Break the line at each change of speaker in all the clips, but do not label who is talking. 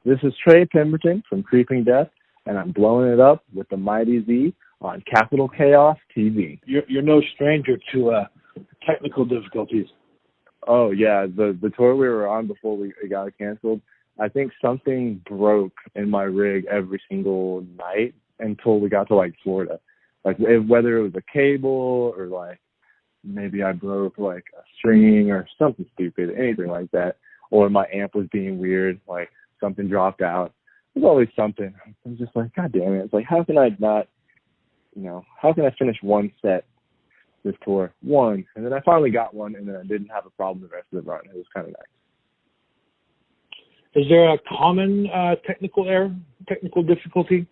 This is Trey Pemberton from Creeping Death, and I'm blowing it up with the Mighty Z on Capital Chaos TV.
You're no stranger to technical difficulties.
Oh, yeah, the tour we were on before it got canceled, I think something broke in my rig every single night until we got to, like, Florida. Like, whether it was a cable or, like, maybe I broke, like, a string or something stupid, anything like that. Or my amp was being weird, like, something dropped out. There's always something. I'm just like, God damn it. It's like, how can I not, how can I finish one set this tour? One. And then I finally got one, and then I didn't have a problem the rest of the run. It was kind of nice.
Is there a common technical error, technical difficulty?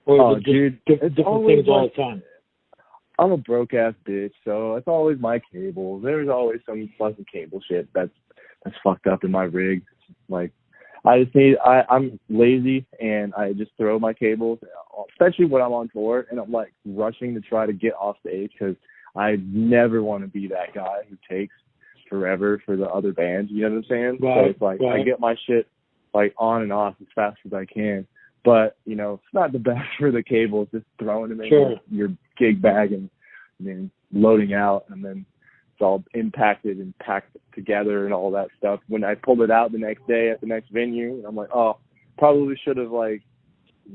Or is it just different things all the time?
I'm a broke-ass bitch, so it's always my cables. There's always some fucking cable shit that's fucked up in my rig. Like, I'm lazy, and I just throw my cables, especially when I'm on tour, and I'm, like, rushing to try to get off stage because I never want to be that guy who takes forever for the other bands, you know what I'm saying?
Right,
so it's like,
right.
I get my shit, like, on and off as fast as I can. But, it's not the best for the cables, just throwing them in your gig bag and then loading out, and then it's all impacted and packed together and all that stuff. When I pulled it out the next day at the next venue, I'm like, oh, probably should have, like,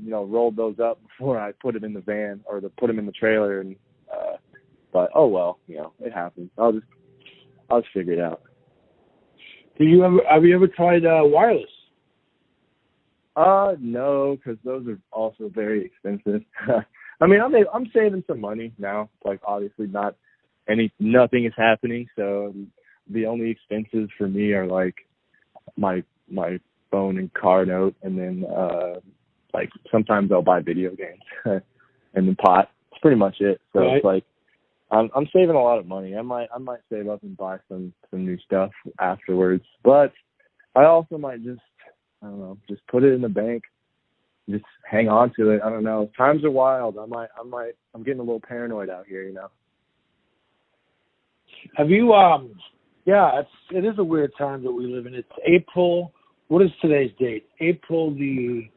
rolled those up before I put them in the van or put them in the trailer. And but, oh, well, it happens. I'll just figure it out.
Have you ever tried wireless?
No, because those are also very expensive. I mean, I'm saving some money now. Like, obviously nothing is happening, so the only expenses for me are, like, my phone and car note, and then, like, sometimes I'll buy video games and then pot. That's pretty much it. So
right.
It's like, I'm saving a lot of money. I might save up and buy some new stuff afterwards, but I also might just put it in the bank, just hang on to it. I don't know. Times are wild. I'm getting a little paranoid out here,
Have you, it is a weird time that we live in. It's April, what is today's date? April the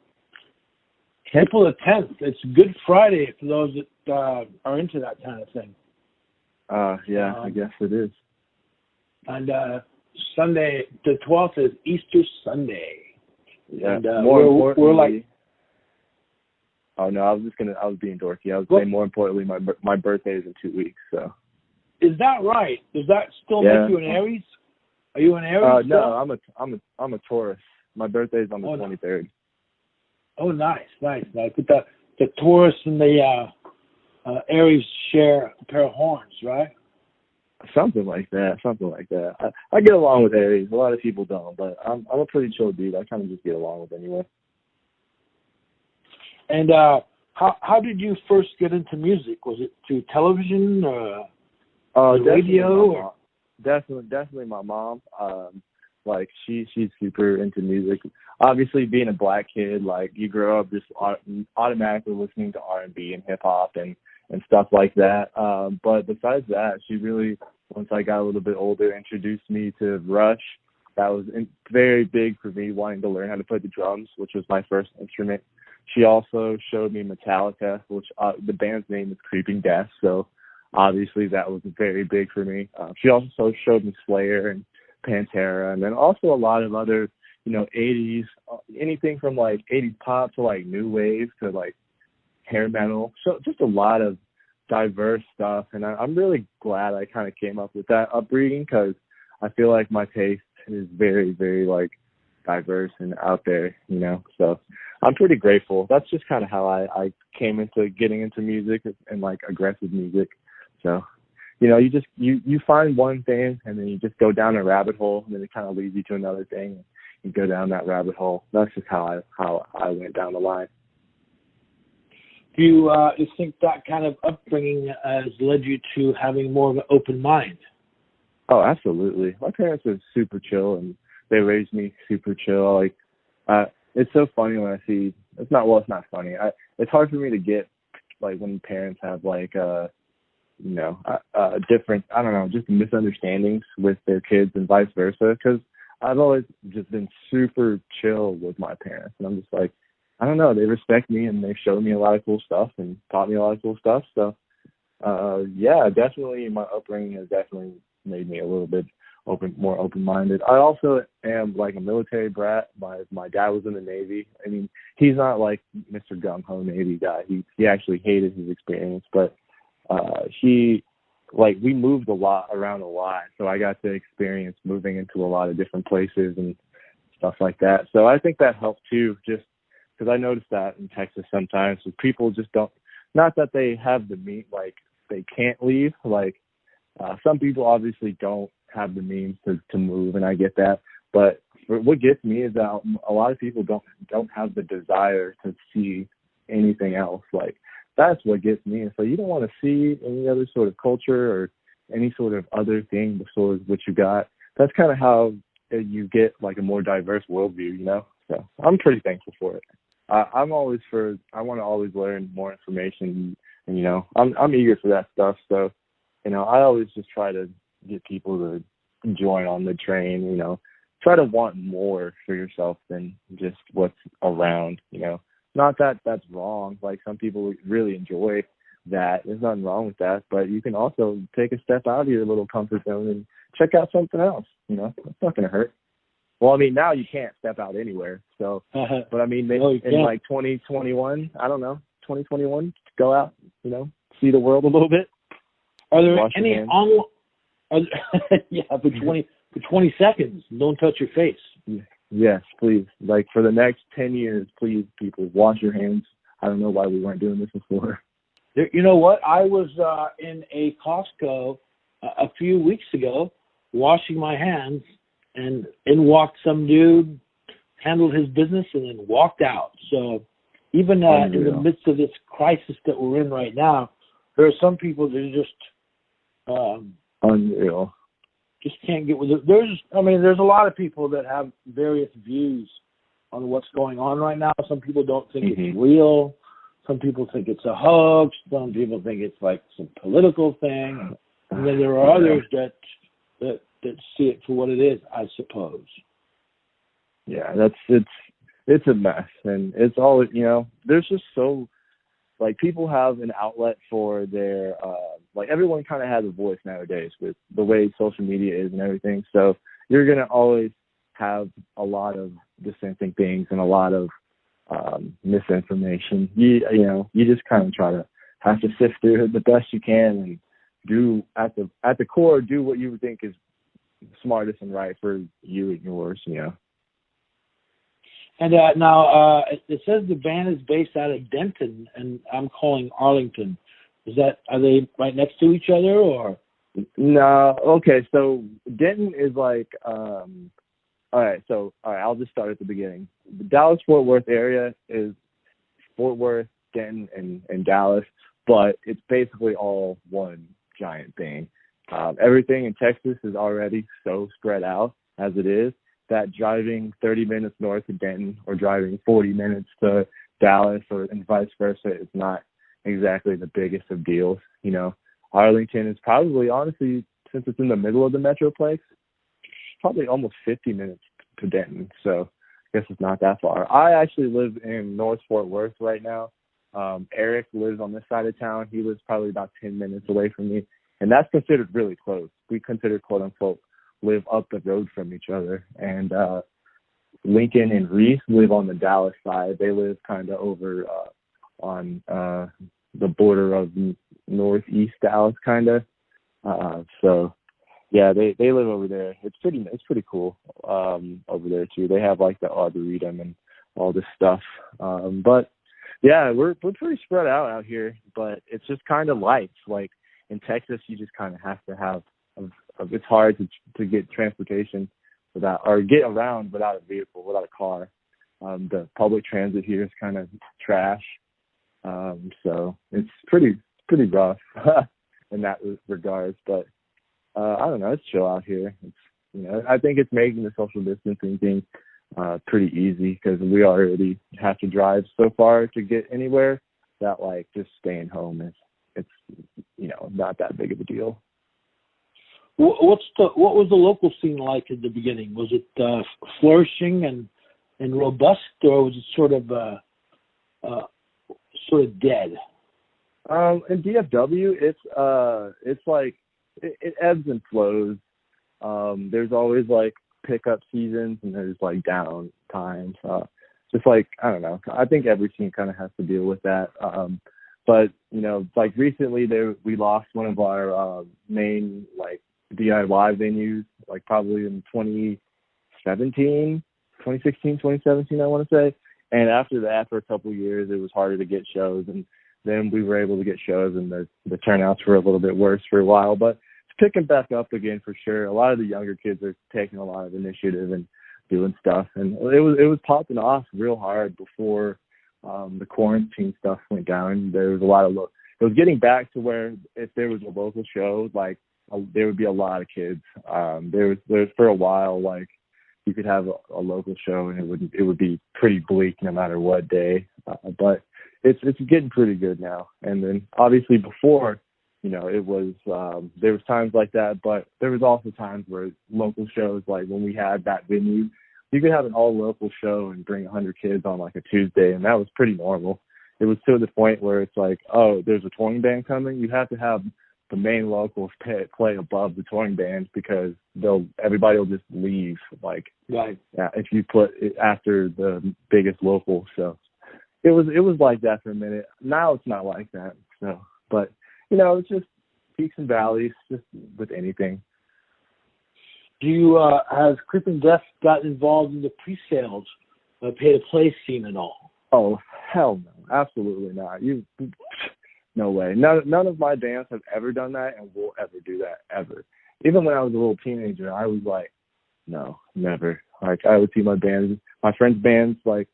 10th. It's Good Friday for those that are into that kind of thing.
Yeah, I guess it is.
And Sunday, the 12th is Easter Sunday.
Yeah,
and
we're
like.
Oh no, I was being dorky. I was saying more importantly, my birthday is in 2 weeks. So.
Is that right? Does that still make you an Aries? Are you an Aries?
No, I'm a Taurus. My birthday is on the 23rd.
Oh, nice. With the Taurus and the Aries share a pair of horns, right?
Something like that. I get along with Aries. A lot of people don't, but I'm a pretty chill dude. I kind of just get along with anyway.
And how did you first get into music? Was it through television, radio?
Definitely my mom. Like she's super into music. Obviously, being a black kid, like you grow up just automatically listening to R&B and hip hop and stuff like that. But besides that, she really, once I got a little bit older, introduced me to Rush. That was very big for me, wanting to learn how to play the drums, which was my first instrument. She also showed me Metallica, which the band's name is Creeping Death, so obviously that was very big for me. She also showed me Slayer and Pantera, and then also a lot of other, 80s, anything from like 80s pop to like new wave to like hair metal. So just a lot of diverse stuff, and I'm really glad I kind of came up with that upbringing because I feel like my taste is very, very like diverse and out there, So I'm pretty grateful. That's just kind of how I came into getting into music and like aggressive music. So, you find one thing and then you just go down a rabbit hole, and then it kind of leads you to another thing. You go down that rabbit hole. That's just how I went down the line.
Do you think that kind of upbringing has led you to having more of an open mind?
Oh, absolutely. My parents are super chill, and they raised me super chill. Like, it's so funny when I see. It's not funny. It's hard for me to get like when parents have like different, I don't know, just misunderstandings with their kids and vice versa. Because I've always just been super chill with my parents, and I'm just like, I don't know, they respect me and they showed me a lot of cool stuff and taught me a lot of cool stuff. So, yeah, definitely my upbringing has definitely made me a little bit more open-minded. I also am like a military brat. My dad was in the Navy. I mean, he's not like Mr. Gung-Ho Navy guy. He actually hated his experience, but we moved around a lot, so I got to experience moving into a lot of different places and stuff like that. So I think that helped too, just because I noticed that in Texas sometimes people just don't, not that they have the means, like they can't leave. Like some people obviously don't have the means to move, and I get that. But what gets me is that a lot of people don't have the desire to see anything else. Like that's what gets me. And so you don't want to see any other sort of culture or any sort of other thing besides what you got. That's kind of how you get like a more diverse worldview, you know? So I'm pretty thankful for it. I want to always learn more information, and you know, I'm eager for that stuff. So, you know, I always just try to get people to join on the train, you know, try to want more for yourself than just what's around, you know. Not that that's wrong. Like some people really enjoy that. There's nothing wrong with that. But you can also take a step out of your little comfort zone and check out something else, you know. It's not going to hurt. Well, I mean, now you can't step out anywhere. So, but I mean, maybe in like 2021, I don't know, 2021, go out, you know, see the world a little bit.
Are there any yeah, for 20 seconds, don't touch your face.
Yes, please. Like for the next 10 years, please, people, wash your hands. I don't know why we weren't doing this before.
You know what? I was in a Costco a few weeks ago, washing my hands, and in walked some dude, handled his business, and then walked out. So even in the midst of this crisis that we're in right now, there are some people that are just
unreal.
Just can't get with it. There's a lot of people that have various views on what's going on right now. Some people don't think it's real. Some people think it's a hoax. Some people think it's like some political thing. And then there are others that see it for what it is, I suppose.
Yeah, it's a mess, and it's all, you know, there's just so, like, people have an outlet for their, like, everyone kind of has a voice nowadays with the way social media is and everything. So you're going to always have a lot of dissenting things and a lot of misinformation. You know, you just kind of have to sift through it the best you can and do, at the core, do what you think is smartest and right for you and yours, you know.
And now it says the band is based out of Denton, and I'm calling Arlington. Are they right next to each other, or?
No. Okay. So Denton is like, all right. I'll just start at the beginning. The Dallas-Fort Worth area is Fort Worth, Denton, and Dallas, but it's basically all one giant thing. Everything in Texas is already so spread out as it is that driving 30 minutes north of Denton or driving 40 minutes to Dallas and vice versa is not exactly the biggest of deals. You know, Arlington is probably, honestly, since it's in the middle of the Metroplex, probably almost 50 minutes to Denton. So I guess it's not that far. I actually live in North Fort Worth right now. Eric lives on this side of town. He lives probably about 10 minutes away from me. And that's considered really close. We consider, quote unquote, live up the road from each other. And Lincoln and Reese live on the Dallas side. They live kind of over on the border of northeast Dallas, kind of. So yeah, they live over there. It's pretty cool over there too. They have like the Arboretum and all this stuff. But yeah, we're pretty spread out here. But it's just kind of life. Like in Texas, you just kind of have to have. It's hard to get transportation without, or get around without a vehicle, without a car. The public transit here is kind of trash. So it's pretty rough in that regards. But I don't know, it's chill out here. It's, you know, I think it's making the social distancing thing pretty easy because we already have to drive so far to get anywhere that like just staying home it's you know, not that big of a deal.
What was the local scene like at the beginning? Was it flourishing and robust, or was it sort of dead?
In DFW, it's like it ebbs and flows. There's always like pickup seasons and there's like down times. Just like, I don't know. I think every team kind of has to deal with that. But like recently we lost one of our main like DIY venues, like probably in 2016, 2017, I want to say. And after that, for a couple of years, it was harder to get shows. And then we were able to get shows, and the turnouts were a little bit worse for a while. But it's picking back up again for sure. A lot of the younger kids are taking a lot of initiative and doing stuff. And it was popping off real hard before the quarantine stuff went down. There was a lot of it was getting back to where if there was a local show, like there would be a lot of kids. There was for a while, like you could have a local show and it would be pretty bleak no matter what day. But it's getting pretty good now. And then obviously before, it was there was times like that, but there was also times where local shows, like when we had that venue, you could have an all local show and bring 100 kids on like a Tuesday, and that was pretty normal. It was to the point where it's like, oh, there's a touring band coming. You have to have the main locals play above the touring bands because everybody will just leave. Like,
right.
If you put it after the biggest local. So it was like that for a minute. Now it's not like that. So, but it's just peaks and valleys, just with anything.
Do you has Creeping Death gotten involved in the pre-sales pay-to-play scene at all?
Oh, hell no, absolutely not. No way. None of my bands have ever done that and will ever do that, ever. Even when I was a little teenager, I was like, no, never. Like, I would see my friends' bands, like,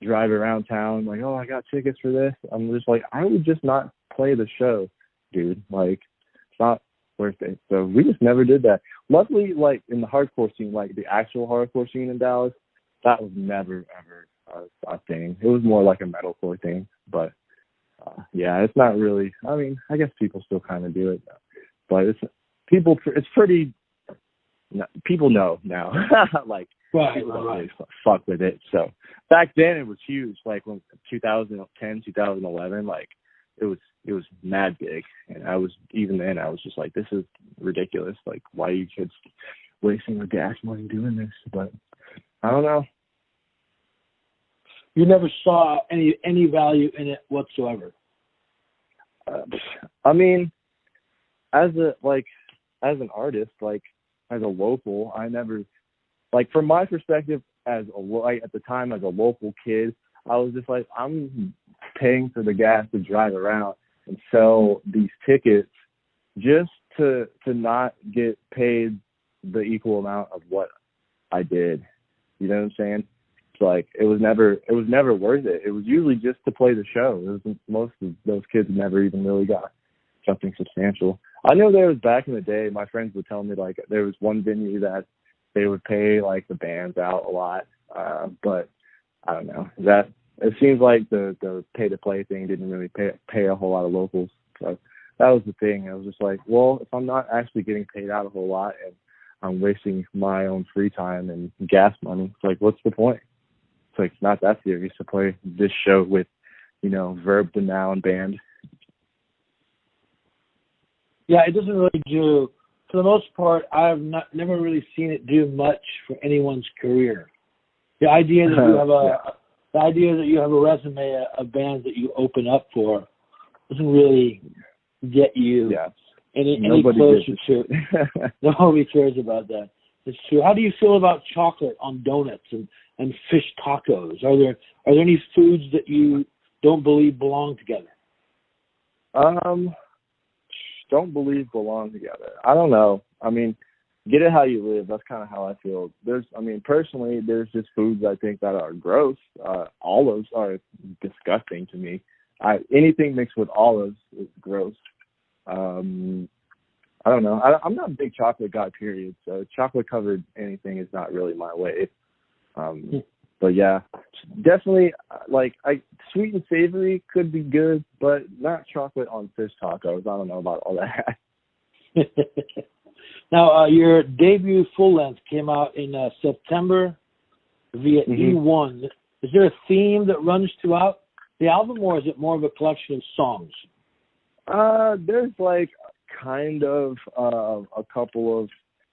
drive around town, like, oh, I got tickets for this. I'm just like, I would just not play the show, dude. Like, it's not worth it. So we just never did that. Luckily, like, in the hardcore scene, like, the actual hardcore scene in Dallas, that was never, ever a thing. It was more like a metalcore thing, but yeah, it's not really. I mean, I guess people still kind of do it, but it's pretty. People know now, like
right,
people don't
right.
really fuck with it. So back then it was huge. Like when 2010, 2011, like it was mad big, and I was just like, this is ridiculous. Like, why are you kids wasting their gas money doing this? But I don't know.
You never saw any value in it whatsoever.
I mean, as an artist, like as a local, I never, like from my perspective at the time as a local kid, I was just like, I'm paying for the gas to drive around and sell these tickets just to not get paid the equal amount of what I did. You know what I'm saying? Like it was never worth it. It was usually just to play the show. Most of those kids never even really got something substantial. I know there was back in the day, my friends would tell me like there was one venue that they would pay like the bands out a lot, but I don't know. That it seems like the pay to play thing didn't really pay a whole lot of locals. So that was the thing. I was just like, well, if I'm not actually getting paid out a whole lot and I'm wasting my own free time and gas money, it's like, what's the point? It's like, it's not that serious to play this show with, verb to noun band.
Yeah, it doesn't really do, for the most part, I've never really seen it do much for anyone's career. The idea that you have a resume of bands that you open up for doesn't really get you any closer to it. Nobody cares about that. It's true. How do you feel about chocolate on donuts and fish tacos? Are there any foods that you don't believe belong together?
Don't believe belong together. I don't know. I mean, get it how you live. That's kind of how I feel. Personally, there's just foods I think that are gross. Olives are disgusting to me. Anything mixed with olives is gross. I don't know. I'm not a big chocolate guy, period. So chocolate covered anything is not really my way. But yeah, definitely sweet and savory could be good, but not chocolate on fish tacos. I don't know about all that.
Now, your debut full length came out in September via E1. Is there a theme that runs throughout the album, or is it more of a collection of songs?
There's like kind of a couple of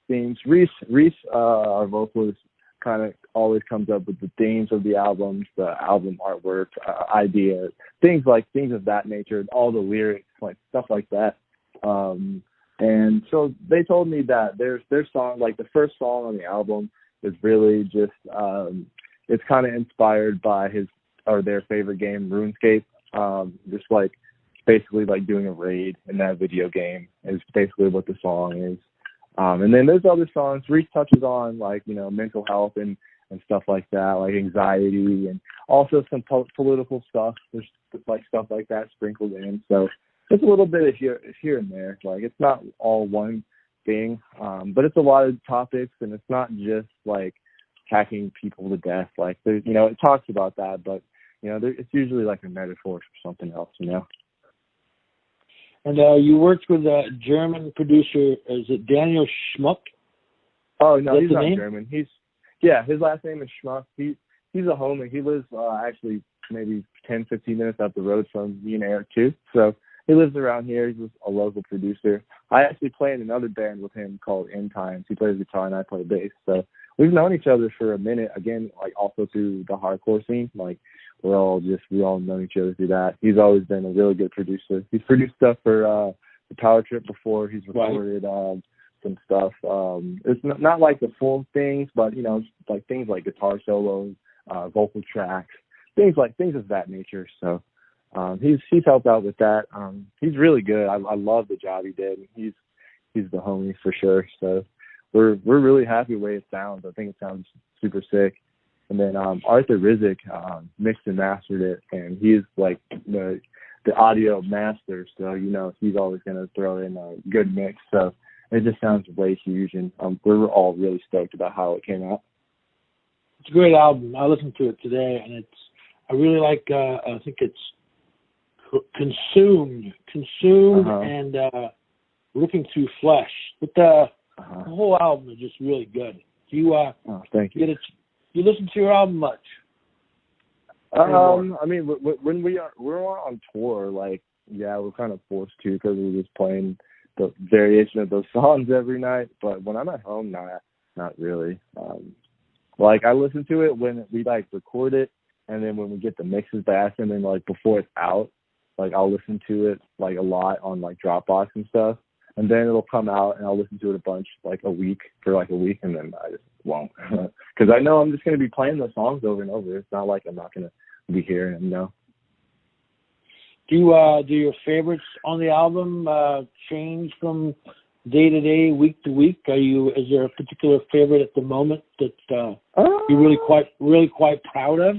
themes. Reese, our vocalist, kind of always comes up with the themes of the albums, the album artwork, ideas, things of that nature, all the lyrics, like stuff like that. And so they told me that their song, like the first song on the album, is really just it's kind of inspired by their favorite game, RuneScape. Just like basically like doing a raid in that video game is basically what the song is. And then there's other songs. Reese touches on like, mental health and stuff like that, like anxiety, and also some political stuff. There's like stuff like that sprinkled in. So it's a little bit of here and there. Like it's not all one thing, but it's a lot of topics, and it's not just like hacking people to death. Like it talks about that, but it's usually like a metaphor for something else.
And you worked with a German producer. Is it Daniel Schmuck?
Oh no, he's not
name?
German. His last name is Schmuck. He's a homie. He lives actually maybe 10-15 minutes up the road from me and Eric too. So he lives around here. He's a local producer. I actually play in another band with him called End Times. He plays guitar and I play bass. So we've known each other for a minute. Again, like also through the hardcore scene. Like we all know each other through that. He's always been a really good producer. He's produced stuff for the Power Trip before. He's recorded some stuff. It's not like the full things, but like things like guitar solos, vocal tracks, things of that nature. So he's helped out with that. He's really good. I love the job he did. He's the homie for sure. So we're really happy the way it sounds. I think it sounds super sick. And then Arthur Rizek mixed and mastered it, and he's like the audio master. So he's always going to throw in a good mix. So it just sounds way huge, and we're all really stoked about how it came out.
It's a great album. I listened to it today, and I really like. I think it's consumed, and looking through flesh. But the whole album is just really good. Do you?
Thank you.
You listen to your album much?
I mean, when we're on tour, like we're kind of forced to because we're just playing the variation of those songs every night. But when I'm at home, not really. Like I listen to it when we like record it, and then when we get the mixes back, and then like before it's out, like I'll listen to it like a lot on like Dropbox and stuff, and then it'll come out and I'll listen to it a bunch like a week, and then I just won't because I know I'm just going to be playing those songs over and over. It's not like I'm not going to be hearing them.
Do your favorites on the album change from day to day, week to week? Is there a particular favorite at the moment that you're really quite proud of?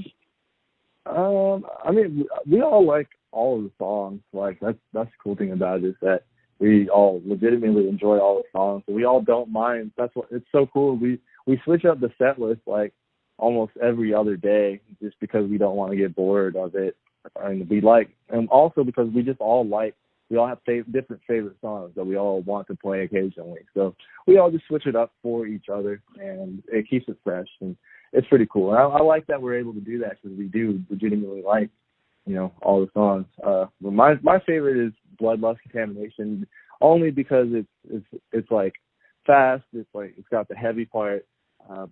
I mean, we all like all of the songs. Like that's the cool thing about it is that we all legitimately enjoy all the songs. So we all don't mind. That's what it's so cool. We switch up the set list like almost every other day just because we don't want to get bored of it. And also because we all have different favorite songs that we all want to play occasionally. So we all just switch it up for each other, and it keeps it fresh, and it's pretty cool. And I like that we're able to do that because we do legitimately like, all the songs. My favorite is Bloodlust Contamination, only because it's like fast. It's like it's got the heavy part,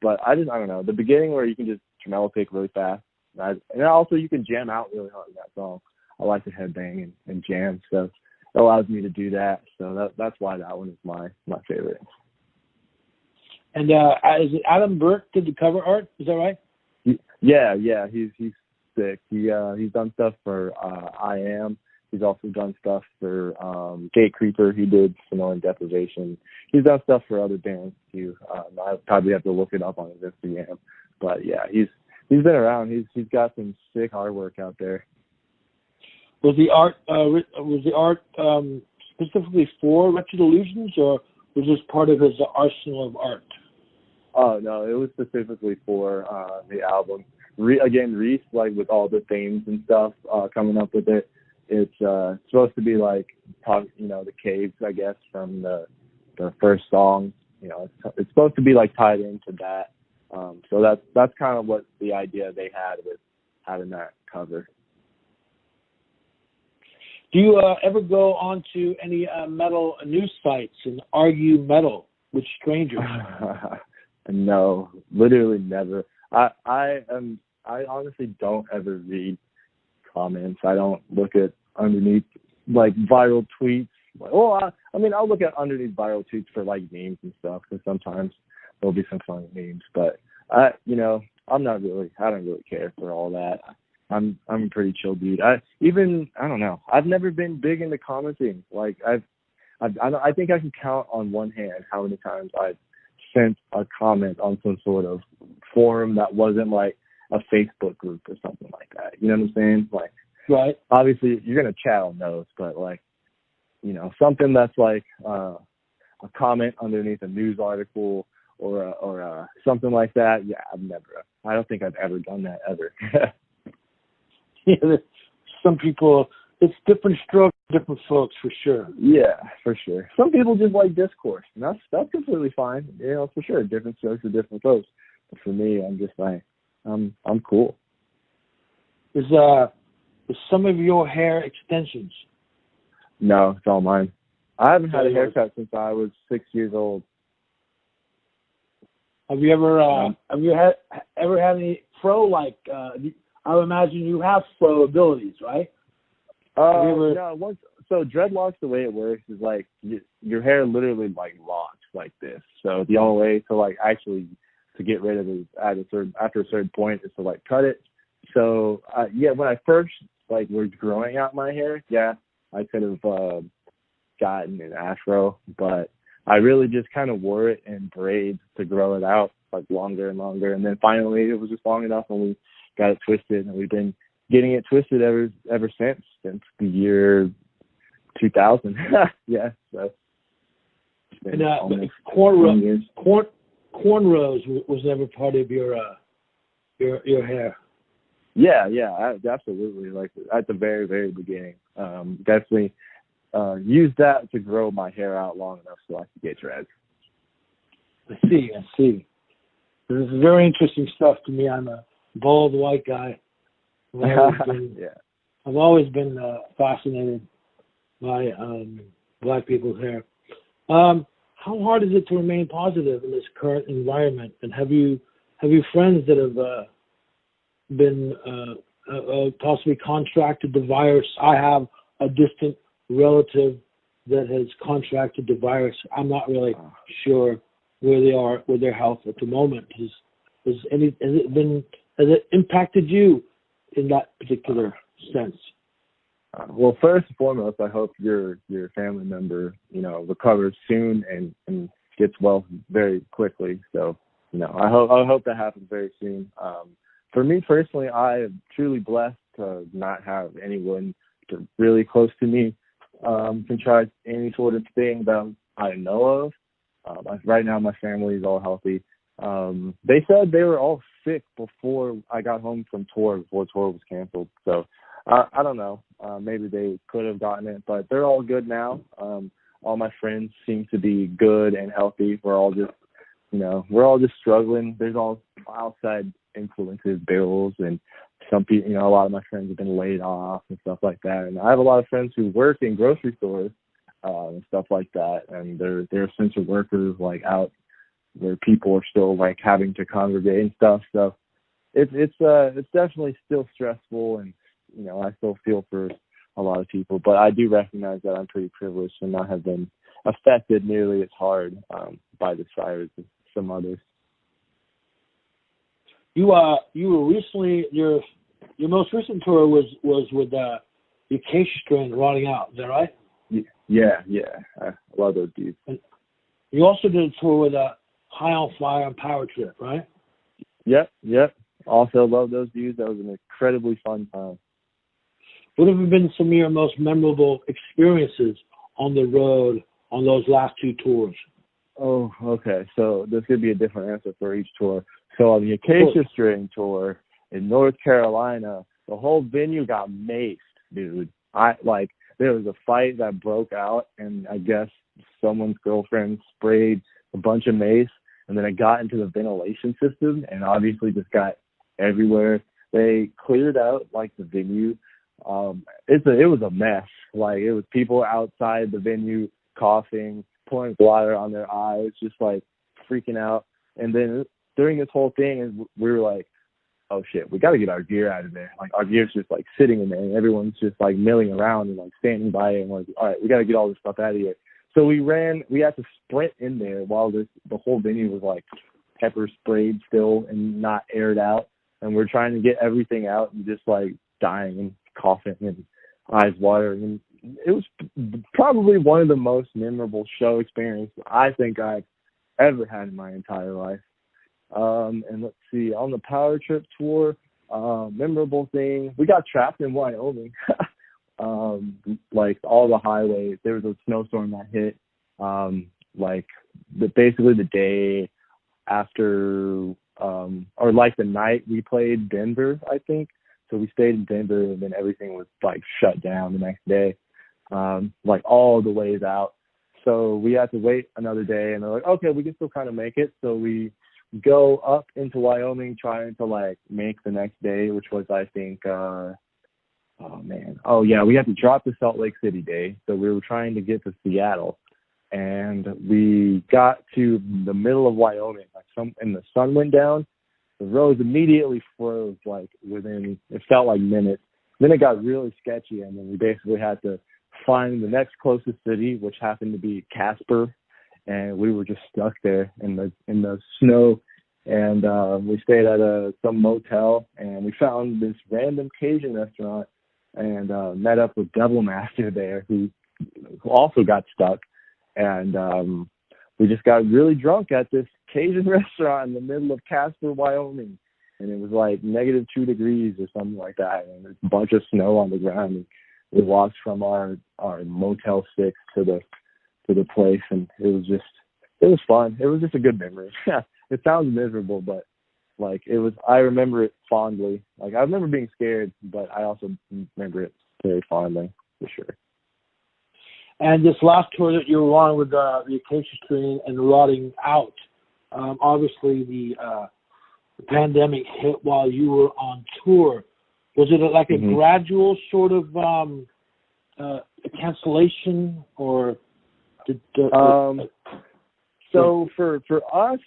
but I don't know the beginning where you can just tremolo pick really fast. And also you can jam out really hard in that song. I like to headbang and jam, so it allows me to do that. So that's why that one is my favorite.
And is it Adam Burke did the cover art? Is that right?
Yeah, he's sick. He's done stuff for I Am. He's also done stuff for Gate Creeper. He did Sonoran Deprivation. He's done stuff for other bands too. I probably have to look it up on his Instagram, but yeah, he's been around. He's got some sick artwork out there.
Was the art specifically for Wretched Illusions, or was this part of his arsenal of art?
Oh no, it was specifically for the album. Reese, like with all the themes and stuff coming up with it. It's supposed to be like, the caves, I guess, from the first song. it's supposed to be like tied into that. So that's kind of what the idea they had with having that cover.
Do you ever go onto any metal news sites and argue metal with strangers?
No, literally never. I honestly don't ever read comments. I don't look at underneath like viral tweets. Well, I'll look at underneath viral tweets for like memes and stuff, because sometimes there'll be some funny memes. But I don't really care for all that. I'm a pretty chill dude. I don't know. I've never been big into commenting. Like I think I can count on one hand how many times I've sent a comment on some sort of forum that wasn't like a Facebook group or something like that. You know what I'm saying? Like,
right.
Obviously you're gonna chat on those, but like, something that's like a comment underneath a news article or something like that. Yeah, I don't think I've ever done that ever.
Yeah, some people, it's different strokes, different folks for sure.
Yeah, for sure. Some people just like discourse, and that's completely fine. For sure, different strokes for different folks. But for me, I'm just like, I'm cool.
Is some of your hair extensions?
No, it's all mine. I haven't had a haircut since I was 6 years old.
Have you ever had any fro like? I would imagine you have fro abilities, right?
No. So dreadlocks, the way it works is like your hair literally like locks like this. So the only way to like actually to get rid of it after a certain point is to like cut it. So when I first like was growing out my hair, I could have gotten an afro, but I really just kind of wore it in braids to grow it out like longer and longer, and then finally it was just long enough when we got it twisted, and we've been getting it twisted ever since the year 2000. Yeah, so.
And cornrows was never part of your hair.
Yeah, absolutely. Like at the very, very beginning, definitely used that to grow my hair out long enough so I could get dreads.
I see. This is very interesting stuff to me. I'm a bald white guy. I've always been fascinated by black people's hair. How hard is it to remain positive in this current environment? And have you friends that have been possibly contracted the virus? I have a distant relative that has contracted the virus. I'm not really sure where they are with their health at the moment. Has it impacted you in that particular sense?
Well, first and foremost, I hope your family member, recovers soon and gets well very quickly. So, I hope that happens very soon. For me personally, I am truly blessed to not have anyone really close to me contract any sort of thing that I know of. Right now, my family is all healthy. They said they were all sick before I got home from tour, before tour was canceled. So I don't know. Maybe they could have gotten it, but they're all good now. All my friends seem to be good and healthy. We're all just struggling. There's all outside influences, bills, and some people, a lot of my friends have been laid off and stuff like that. And I have a lot of friends who work in grocery stores and stuff like that. And they're essential workers, like out where people are still like having to congregate and stuff. So it's definitely still stressful, and I still feel for a lot of people, but I do recognize that I'm pretty privileged and not have been affected nearly as hard by this virus as some others.
You were recently, your most recent tour was with the Acacia Strain rotting out. Is that right?
Yeah. I love those dudes.
And you also did a tour with High on Fire and Power Trip, right?
Yep. Also love those dudes. That was an incredibly fun time.
What have been some of your most memorable experiences on the road on those last two tours?
Oh, okay. So this could be a different answer for each tour. So on the Acacia Strain tour in North Carolina, the whole venue got maced, dude. There was a fight that broke out, and I guess someone's girlfriend sprayed a bunch of mace, and then it got into the ventilation system and obviously just got everywhere. They cleared out like the venue. It was a mess. Like, it was people outside the venue coughing, pouring water on their eyes, just like freaking out. And then during this whole thing, we were like, oh shit, we got to get our gear out of there. Like, our gear's just like sitting in there, and everyone's just like milling around and like standing by it, and like, all right, we got to get all this stuff out of here. So we had to sprint in there while the whole venue was like pepper sprayed still and not aired out. And we're trying to get everything out and just like dying and coughing and eyes watering. And it was probably one of the most memorable show experiences I think I've ever had in my entire life. And let's see, on the Power Trip tour, memorable thing, we got trapped in Wyoming. Like, all the highways, there was a snowstorm that hit, basically the day after, or like the night we played Denver, I think. So we stayed in Denver, and then everything was like shut down the next day, like all the ways out. So we had to wait another day, and they're like, okay, we can still kind of make it. So we go up into Wyoming trying to like make the next day, which was, I think, we had to drop the Salt Lake City day. So we were trying to get to Seattle, and we got to the middle of Wyoming, and the sun went down. The roads immediately froze, like within, it felt like minutes. Then it got really sketchy, and then we basically had to find the next closest city, which happened to be Casper, and we were just stuck there in the snow. And we stayed at some motel, and we found this random Cajun restaurant, and met up with Devil Master there, who also got stuck. And we just got really drunk at this Cajun restaurant in the middle of Casper, Wyoming. And it was like -2 degrees or something like that. And there's a bunch of snow on the ground. And we walked from our Motel 6 to the place, and it was fun. It was just a good memory. It sounds miserable, but like, I remember it fondly. Like, I remember being scared, but I also remember it very fondly, for sure.
And this last tour that you were on with the Acacia Strain and Rotting Out, obviously the pandemic hit while you were on tour. Was it like a gradual sort of cancellation, or did
so for us,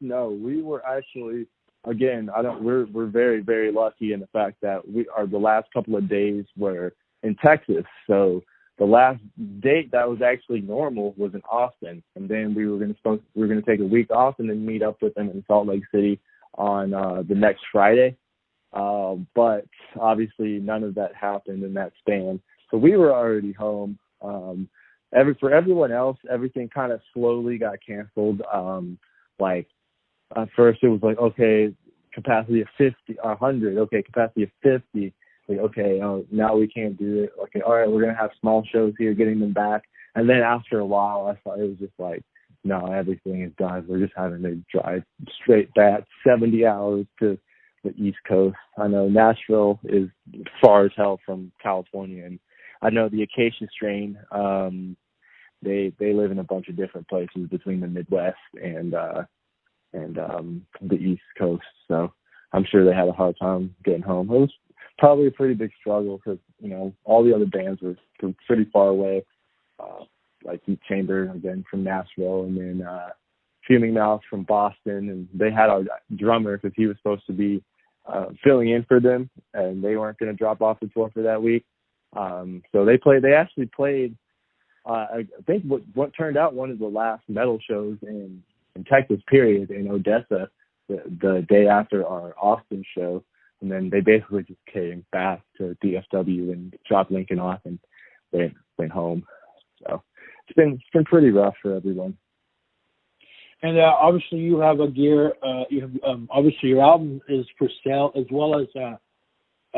no. We were actually, again, we're very, very lucky in the fact that the last couple of days were in Texas. So the last date that was actually normal was in Austin, and then we were going to take a week off and then meet up with them in Salt Lake City on the next Friday. But obviously none of that happened in that span. So we were already home. For everyone else, everything kind of slowly got canceled. Like, at first it was like, okay, capacity of 50, 100. Okay, capacity of 50. Like, okay, now we can't do it. Okay, all right, we're going to have small shows here, getting them back. And then after a while, I thought it was just like, no, everything is done. We're just having to drive straight back 70 hours to the East Coast. I know Nashville is far as hell from California, and I know the Acacia Strain, they live in a bunch of different places between the Midwest and the East Coast. So I'm sure they had a hard time getting home. It was probably a pretty big struggle because, all the other bands were pretty far away, like Heat Chamber, again, from Nashville, and then Fuming Mouth from Boston. And they had our drummer because he was supposed to be filling in for them, and they weren't going to drop off the tour for that week. So they actually played, I think what turned out one of the last metal shows in Texas, period, in Odessa, the day after our Austin show. And then they basically just came back to DFW and dropped Lincoln off and went home. So it's been pretty rough for everyone.
And obviously you have a gear. You have obviously your album is for sale, as well as I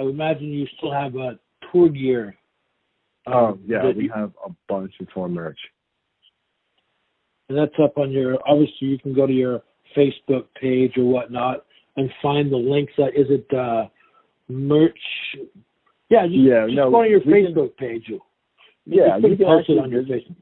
would imagine you still have tour gear.
We have a bunch of tour merch.
And that's up on your. Obviously, you can go to your Facebook page or whatnot and find the links. Is it merch? Yeah, just go on your Facebook page.
You can
post it on your Facebook.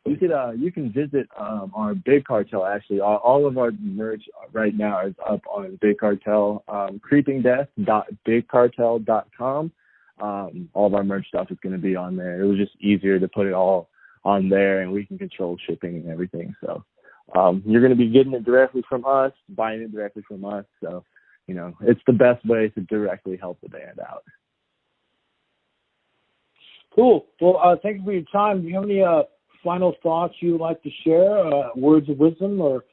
You can visit our Big Cartel. Actually, all of our merch right now is up on Big Cartel. creepingdeath.bigcartel.com. All of our merch stuff is going to be on there. It was just easier to put it all on there, and we can control shipping and everything. So you're going to be getting it directly from us, buying it directly from us. So it's the best way to directly help the band out.
Cool. Well, thank you for your time. Do you have any final thoughts you would like to share, words of wisdom, or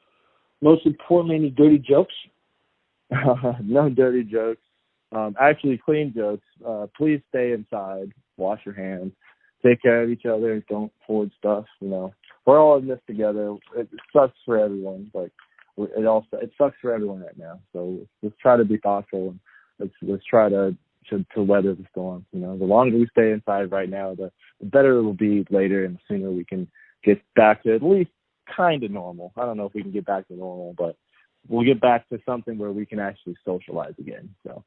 most importantly, any dirty jokes?
No dirty jokes. Actually, clean jokes. Please stay inside. Wash your hands. Take care of each other. Don't hoard stuff. We're all in this together. It sucks for everyone. It sucks for everyone right now. So let's try to be thoughtful, and let's try to weather the storm. The longer we stay inside right now, the better it will be later, and the sooner we can get back to at least kind of normal. I don't know if we can get back to normal, but we'll get back to something where we can actually socialize again. So